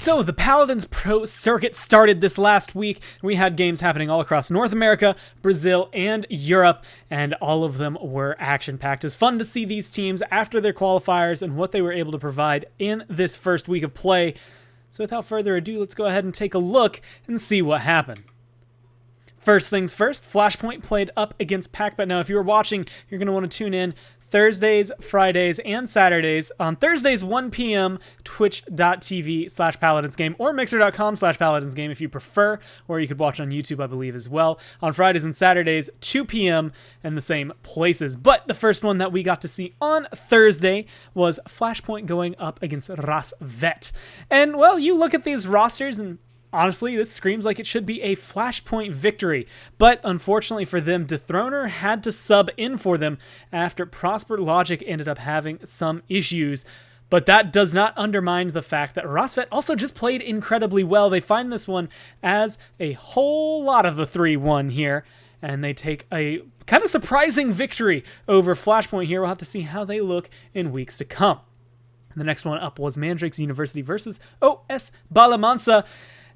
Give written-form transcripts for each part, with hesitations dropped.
So the Paladins Pro Circuit started this last week. We had games happening all across North America, Brazil, and Europe, and all of them were action-packed. It was fun to see these teams after their qualifiers and what they were able to provide in this first week of play. So without further ado, let's go ahead and take a look and see what happened. First things first, Flashpoint played up against PackBet. Now, if you were watching, you're going to want to tune in Thursdays, Fridays, and Saturdays. On Thursdays, 1 p.m., twitch.tv/paladinsgame or mixer.com/paladinsgame if you prefer, or you could watch on YouTube, I believe, as well. On Fridays and Saturdays, 2 p.m. in the same places. But the first one that we got to see on Thursday was Flashpoint going up against Rasvet. And, well, you look at these rosters and honestly, this screams like it should be a Flashpoint victory, but unfortunately for them, Dethroner had to sub in for them after Prosper Logic ended up having some issues. But that does not undermine the fact that Rasvet also just played incredibly well. They find this one as a whole lot of the 3-1 here, and they take a kind of surprising victory over Flashpoint here. We'll have to see how they look in weeks to come. The next one up was Mandrakes University versus OS Balamansa.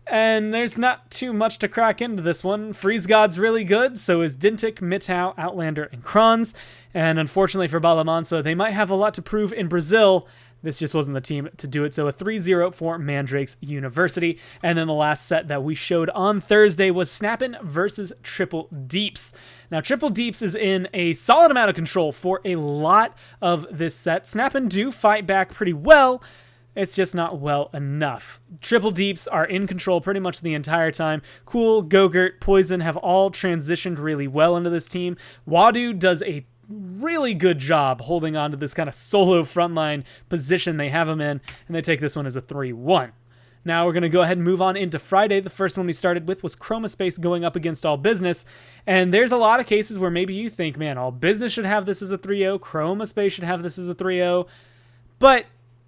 And there's not too much to crack into this one. Freeze God's really good, so is Dintic, Mitau, Outlander, and Kronz. And unfortunately for Balamansa, they might have a lot to prove in Brazil. This just wasn't the team to do it, so a 3-0 for Mandrakes University. And then the last set that we showed on Thursday was Snappin' versus Triple Deeps. Now, Triple Deeps is in a solid amount of control for a lot of this set. Snappin' do fight back pretty well. It's just not well enough. Triple Deeps are in control pretty much the entire time. Cool, Gogurt, Poison have all transitioned really well into this team. Wadu does a really good job holding on to this kind of solo frontline position they have him in, and they take this one as a 3-1. Now we're going to go ahead and move on into Friday. The first one we started with was Chroma Space going up against All Business, and there's a lot of cases where maybe you think, man, All Business should have this as a 3-0, Chroma Space should have this as a 3-0, but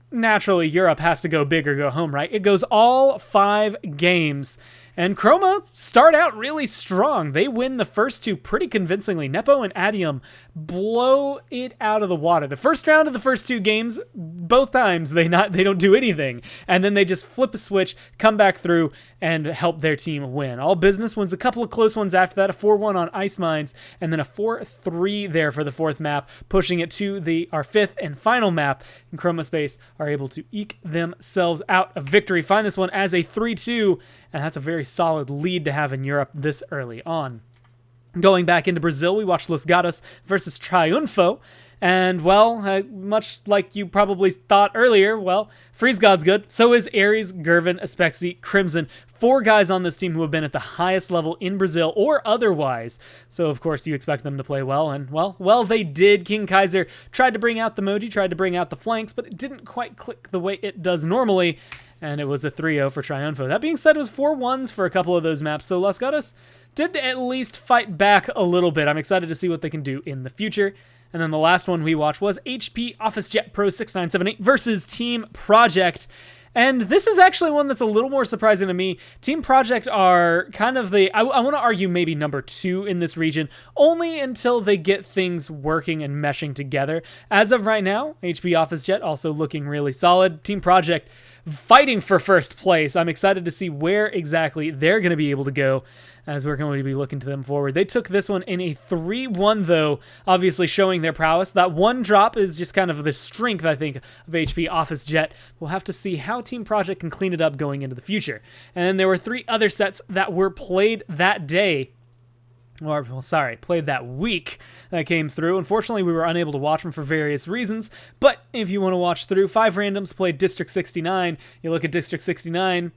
naturally, Europe has to go big or go home, right? It goes all 5 games, and Chroma start out really strong. They win the first 2 pretty convincingly. Nepo and Adium blow it out of the water. The first round of the first 2 games, both times, they don't do anything, and then they just flip a switch, come back through, and help their team win. All Business wins a couple of close ones after that, a 4-1 on Ice Mines, and then a 4-3 there for the 4th map, pushing it to our 5th and final map, and Chroma Space are able to eke themselves out a victory, find this one as a 3-2, and that's a very solid lead to have in Europe this early on. Going back into Brazil, we watched Los Gatos versus Triunfo, and, well, much like you probably thought earlier, well, Freeze God's good, so is Ares, Gervin, Aspexy, Crimson, 4 guys on this team who have been at the highest level in Brazil or otherwise, so of course you expect them to play well, and, well, they did. King Kaiser tried to bring out the Moji, tried to bring out the flanks, but it didn't quite click the way it does normally, and it was a 3-0 for Triunfo. That being said, it was 4-1s for a couple of those maps, so Los Gatos did at least fight back a little bit. I'm excited to see what they can do in the future. And then the last one we watched was HP OfficeJet Pro 6978 versus Team Project. And this is actually one that's a little more surprising to me. Team Project are kind of I want to argue maybe number 2 in this region, only until they get things working and meshing together. As of right now, HP OfficeJet also looking really solid. Team Project fighting for first place. I'm excited to see where exactly they're going to be able to go as we're going to be looking to them forward. They took this one in a 3-1, though, obviously showing their prowess. That one drop is just kind of the strength, I think, of HP OfficeJet. We'll have to see how Team Project can clean it up going into the future. And then there were 3 other sets that were played that day. Played that week that came through. Unfortunately, we were unable to watch them for various reasons, but if you want to watch through, 5 randoms played District 69. You look at District 69,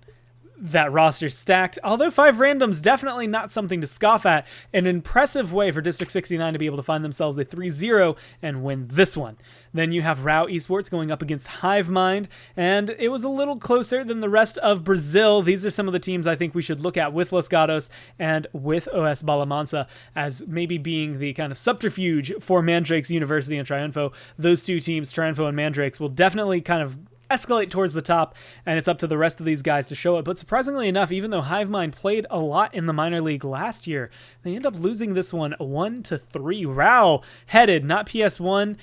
that roster's stacked, although 5 randoms definitely not something to scoff at. An impressive way for District 69 to be able to find themselves a 3-0 and win this one. Then you have Rao Esports going up against Hivemind, and it was a little closer than the rest of Brazil. These are some of the teams I think we should look at with Los Gatos and with OS Balamansa as maybe being the kind of subterfuge for Mandrakes University and Triunfo. Those 2 teams, Triunfo and Mandrakes, will definitely kind of escalate towards the top, and it's up to the rest of these guys to show it. But surprisingly enough, even though Hivemind played a lot in the minor league last year, they end up losing this one 1-3. Rao headed, not PS1.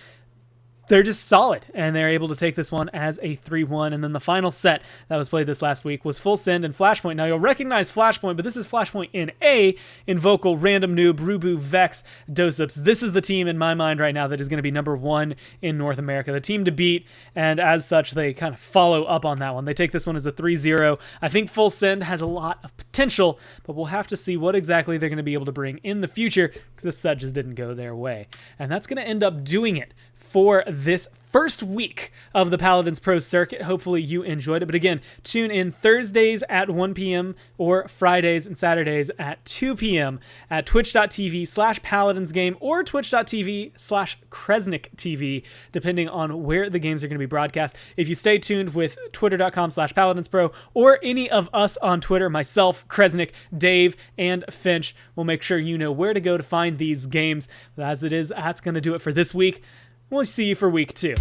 they're just solid, and they're able to take this one as a 3-1. And then the final set that was played this last week was Full Send and Flashpoint. Now, you'll recognize Flashpoint, but this is Flashpoint in A, Invocal, Random Noob, Rubu, Vex, Dosups. This is the team in my mind right now that is going to be number 1 in North America, the team to beat, and as such, they kind of follow up on that one. They take this one as a 3-0. I think Full Send has a lot of potential, but we'll have to see what exactly they're going to be able to bring in the future, because this set just didn't go their way. And that's going to end up doing it for this first week of the Paladins Pro Circuit. Hopefully you enjoyed it. But again, tune in Thursdays at 1 p.m. or Fridays and Saturdays at 2 p.m. at twitch.tv/paladinsgame or twitch.tv/KresnikTV, depending on where the games are going to be broadcast. If you stay tuned with twitter.com/paladinspro or any of us on Twitter, myself, Kresnik, Dave, and Finch, will make sure you know where to go to find these games. But as it is, that's going to do it for this week. We'll see you for week 2.